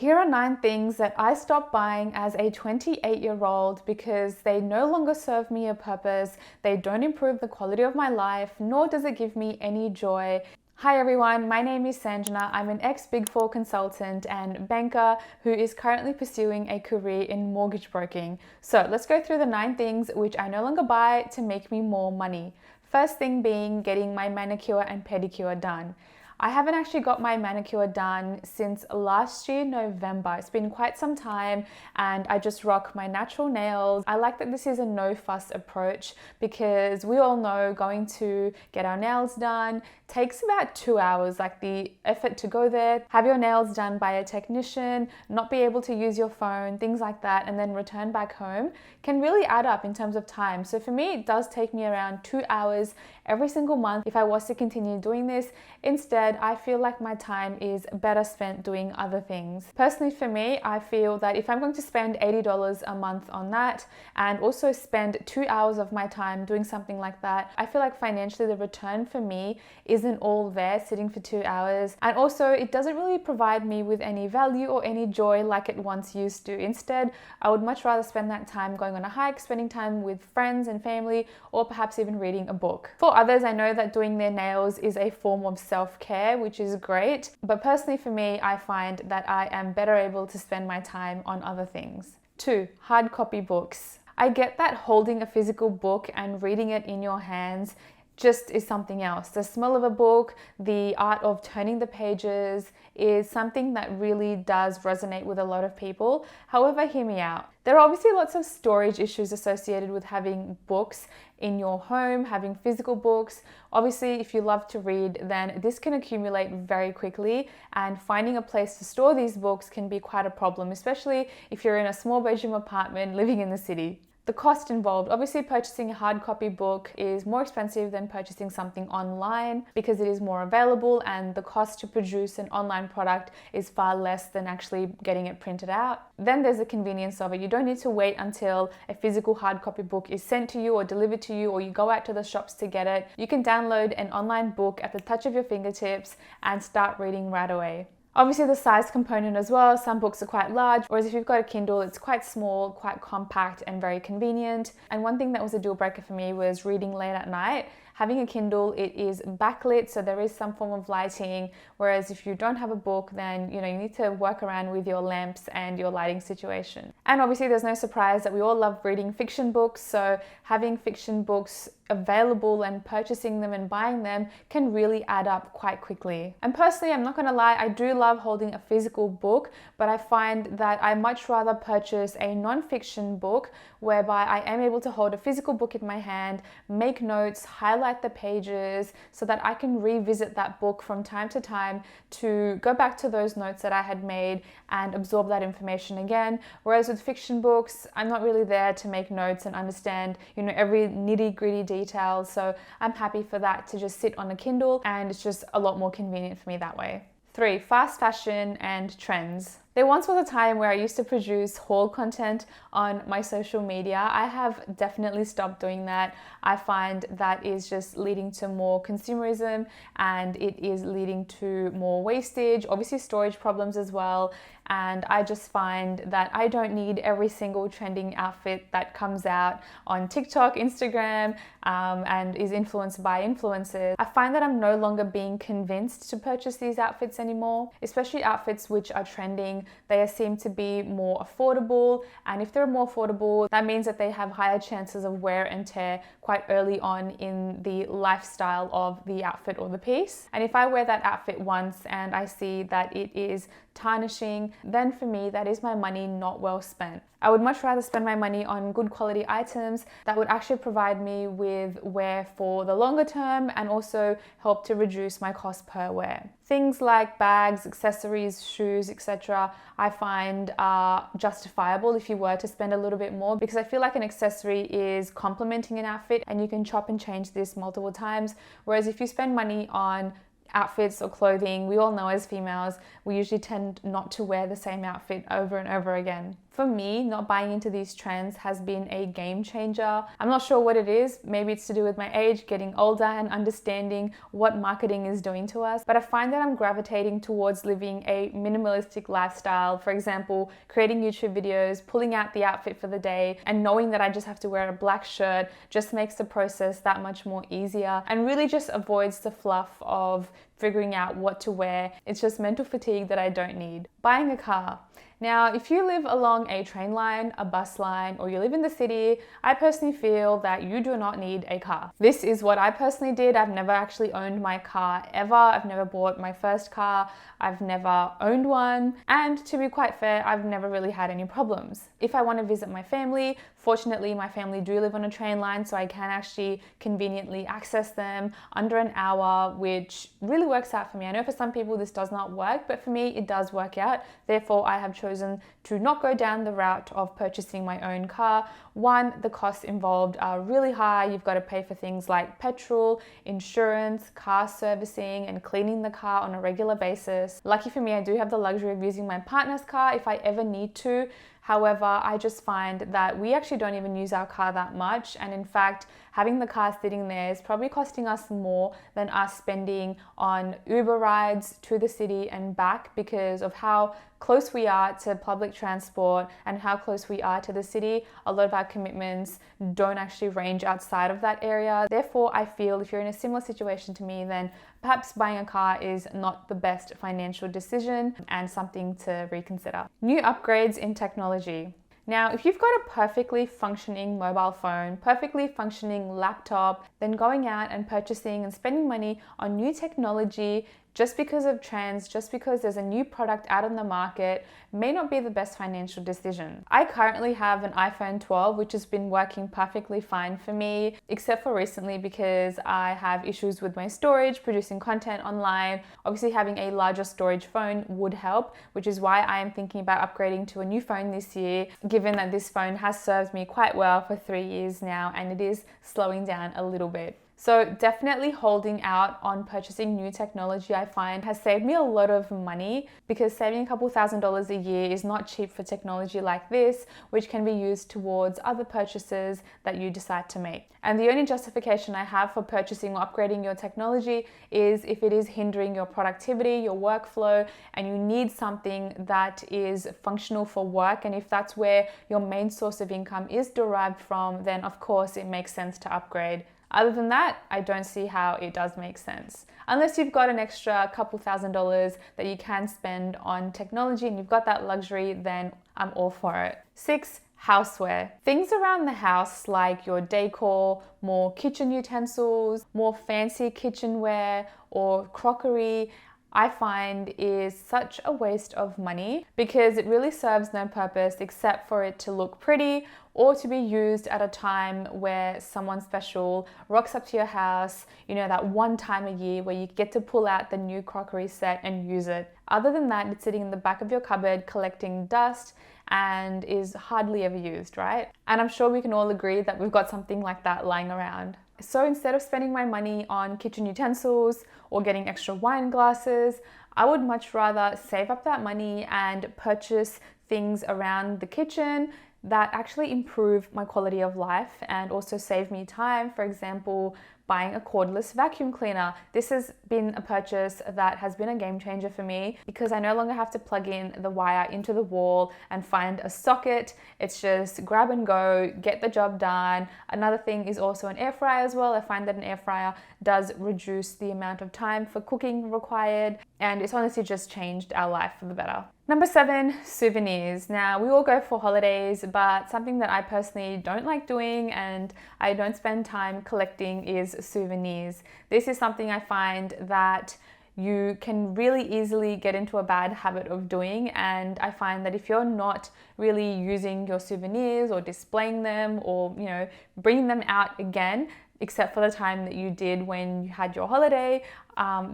Here are 9 things that I stopped buying as a 28-year-old because they no longer serve me a purpose, they don't improve the quality of my life, nor does it give me any joy. Hi everyone, my name is Sanjana. I'm an ex-Big Four consultant and banker who is currently pursuing a career in mortgage broking. So let's go through the 9 things which I no longer buy to make me more money. First thing being getting my manicure and pedicure done. I haven't actually got my manicure done since last year, November. It's been quite some time and I just rock my natural nails. I like that this is a no fuss approach because we all know going to get our nails done takes about 2 hours, like the effort to go there, have your nails done by a technician, not be able to use your phone, things like that, and then return back home can really add up in terms of time. So for me, it does take me around 2 hours every single month if I was to continue doing this. Instead, I feel like my time is better spent doing other things. Personally for me, I feel that if I'm going to spend $80 a month on that and also spend 2 hours of my time doing something like that, I feel like financially the return for me isn't all there sitting for 2 hours. And also it doesn't really provide me with any value or any joy like it once used to. Instead, I would much rather spend that time going on a hike, spending time with friends and family, or perhaps even reading a book. For others, I know that doing their nails is a form of self-care, which is great. But personally for me, I find that I am better able to spend my time on other things. 2, hard copy books. I get that holding a physical book and reading it in your hands just is something else. The smell of a book, the art of turning the pages is something that really does resonate with a lot of people. However, hear me out. There are obviously lots of storage issues associated with having books in your home, having physical books. Obviously, if you love to read, then this can accumulate very quickly, and finding a place to store these books can be quite a problem, especially if you're in a small bedroom apartment living in the city. The cost involved. Obviously, purchasing a hard copy book is more expensive than purchasing something online because it is more available, and the cost to produce an online product is far less than actually getting it printed out. Then there's the convenience of it. You don't need to wait until a physical hard copy book is sent to you or delivered to you, or you go out to the shops to get it. You can download an online book at the touch of your fingertips and start reading right away. Obviously the size component as well. Some books are quite large, whereas if you've got a Kindle, it's quite small, quite compact and very convenient. And one thing that was a deal breaker for me was reading late at night. Having a Kindle, it is backlit, so there is some form of lighting, whereas if you don't have a book, then you need to work around with your lamps and your lighting situation. And obviously there's no surprise that we all love reading fiction books, so having fiction books available and purchasing them and buying them can really add up quite quickly. And personally, I'm not going to lie, I do love holding a physical book, but I find that I much rather purchase a non-fiction book whereby I am able to hold a physical book in my hand, make notes, highlight the pages so that I can revisit that book from time to time to go back to those notes that I had made and absorb that information again. Whereas with fiction books, I'm not really there to make notes and understand, every nitty-gritty detail. So I'm happy for that to just sit on a Kindle, and it's just a lot more convenient for me that way. 3, fast fashion and trends. There once was a time where I used to produce haul content on my social media. I have definitely stopped doing that. I find that is just leading to more consumerism, and it is leading to more wastage, obviously storage problems as well. And I just find that I don't need every single trending outfit that comes out on TikTok, Instagram, and is influenced by influencers. I find that I'm no longer being convinced to purchase these outfits anymore, especially outfits which are trending. They seem to be more affordable, and if they're more affordable, that means that they have higher chances of wear and tear quite early on in the lifestyle of the outfit or the piece. And if I wear that outfit once and I see that it is tarnishing, then for me that is my money not well spent. I would much rather spend my money on good quality items that would actually provide me with wear for the longer term and also help to reduce my cost per wear. Things like bags, accessories, shoes, etc. I find are justifiable if you were to spend a little bit more, because I feel like an accessory is complementing an outfit and you can chop and change this multiple times. Whereas if you spend money on outfits or clothing, we all know as females, we usually tend not to wear the same outfit over and over again. For me, not buying into these trends has been a game changer. I'm not sure what it is. Maybe it's to do with my age, getting older, and understanding what marketing is doing to us. But I find that I'm gravitating towards living a minimalistic lifestyle. For example, creating YouTube videos, pulling out the outfit for the day, and knowing that I just have to wear a black shirt just makes the process that much more easier and really just avoids the fluff of figuring out what to wear. It's just mental fatigue that I don't need. Buying a car. Now, if you live along a train line, a bus line, or you live in the city, I personally feel that you do not need a car. This is what I personally did. I've never actually owned my car ever. I've never bought my first car. I've never owned one. And to be quite fair, I've never really had any problems. If I want to visit my family, fortunately, my family do live on a train line, so I can actually conveniently access them under an hour, which really works out for me. I know for some people this does not work, but for me, it does work out. Therefore, I have chosen to not go down the route of purchasing my own car. One, the costs involved are really high. You've got to pay for things like petrol, insurance, car servicing, and cleaning the car on a regular basis. Lucky for me, I do have the luxury of using my partner's car if I ever need to. However, I just find that we actually don't even use our car that much. And in fact, having the car sitting there is probably costing us more than us spending on Uber rides to the city and back because of how close we are to public transport and how close we are to the city. A lot of our commitments don't actually range outside of that area. Therefore, I feel if you're in a similar situation to me, then perhaps buying a car is not the best financial decision and something to reconsider. New upgrades in technology. Now, if you've got a perfectly functioning mobile phone, perfectly functioning laptop, then going out and purchasing and spending money on new technology just because of trends, just because there's a new product out on the market, may not be the best financial decision. I currently have an iPhone 12, which has been working perfectly fine for me, except for recently because I have issues with my storage, producing content online. Obviously, having a larger storage phone would help, which is why I am thinking about upgrading to a new phone this year, given that this phone has served me quite well for 3 years now, and it is slowing down a little bit. So definitely holding out on purchasing new technology, I find, has saved me a lot of money because saving a couple $1,000s a year is not cheap for technology like this, which can be used towards other purchases that you decide to make. And the only justification I have for purchasing or upgrading your technology is if it is hindering your productivity, your workflow, and you need something that is functional for work. And if that's where your main source of income is derived from, then of course it makes sense to upgrade. Other than that, I don't see how it does make sense. Unless you've got an extra couple $1,000s that you can spend on technology and you've got that luxury, then I'm all for it. 6, houseware. Things around the house like your decor, more kitchen utensils, more fancy kitchenware or crockery, I find is such a waste of money because it really serves no purpose except for it to look pretty or to be used at a time where someone special rocks up to your house, you know, that one time a year where you get to pull out the new crockery set and use it. Other than that, it's sitting in the back of your cupboard collecting dust and is hardly ever used, right? And I'm sure we can all agree that we've got something like that lying around. So instead of spending my money on kitchen utensils or getting extra wine glasses, I would much rather save up that money and purchase things around the kitchen that actually improve my quality of life and also save me time. For example, buying a cordless vacuum cleaner. This has been a purchase that has been a game changer for me because I no longer have to plug in the wire into the wall and find a socket. It's just grab and go, get the job done. Another thing is also an air fryer as well. I find that an air fryer does reduce the amount of time for cooking required, and it's honestly just changed our life for the better. Number 7, souvenirs. Now, we all go for holidays, but something that I personally don't like doing and I don't spend time collecting is souvenirs. This is something I find that you can really easily get into a bad habit of doing, and I find that if you're not really using your souvenirs or displaying them or, you know, bringing them out again, except for the time that you did when you had your holiday,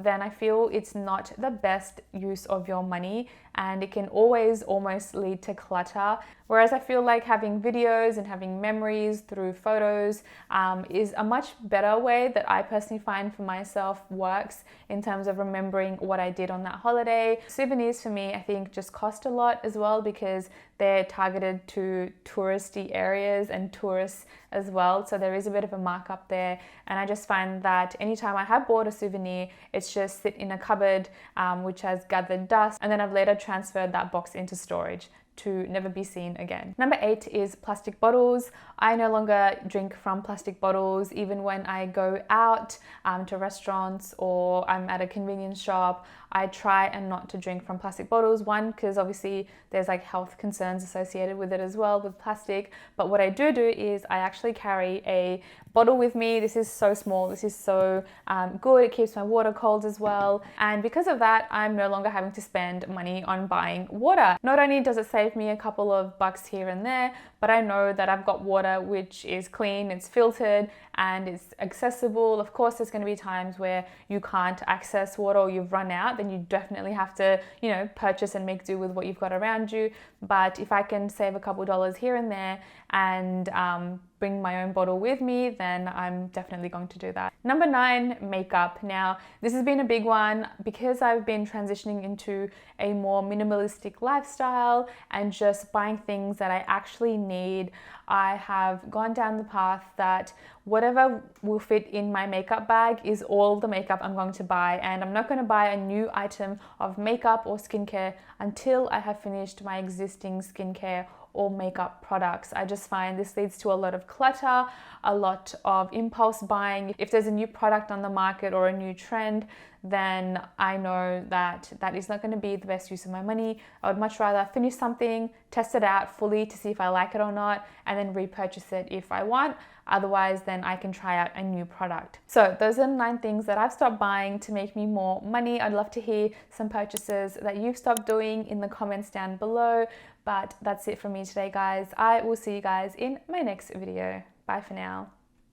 then I feel it's not the best use of your money, and it can always almost lead to clutter. Whereas I feel like having videos and having memories through photos is a much better way that I personally find for myself works in terms of remembering what I did on that holiday. Souvenirs for me, I think, just cost a lot as well because they're targeted to touristy areas and tourists as well. So there is a bit of a markup there. And I just find that anytime I have bought a souvenir, it's just sit in a cupboard which has gathered dust, and then I've later transferred that box into storage to never be seen again. Number 8 is plastic bottles. I no longer drink from plastic bottles, even when I go out to restaurants or I'm at a convenience shop. I try and not to drink from plastic bottles. One, because obviously there's like health concerns associated with it as well with plastic. But what I do is I actually carry a bottle with me. This is so small. This is so good. It keeps my water cold as well. And because of that, I'm no longer having to spend money on buying water. Not only does it save me a couple of bucks here and there, but I know that I've got water which is clean, it's filtered, and it's accessible. Of course, there's going to be times where you can't access water or you've run out, then you definitely have to, purchase and make do with what you've got around you. But if I can save a couple dollars here and there and bring my own bottle with me, then I'm definitely going to do that. Number 9, makeup. Now, this has been a big one because I've been transitioning into a more minimalistic lifestyle and just buying things that I actually need. I have gone down the path that whatever will fit in my makeup bag is all the makeup I'm going to buy, and I'm not going to buy a new item of makeup or skincare until I have finished my existing skincare or makeup products. I just find this leads to a lot of clutter, a lot of impulse buying. If there's a new product on the market or a new trend, then I know that that is not going to be the best use of my money. I would much rather finish something, test it out fully to see if I like it or not, and then repurchase it if I want. Otherwise, then I can try out a new product. So those are the 9 things that I've stopped buying to make me more money. I'd love to hear some purchases that you've stopped doing in the comments down below. But that's it from me today, guys. I will see you guys in my next video. Bye for now.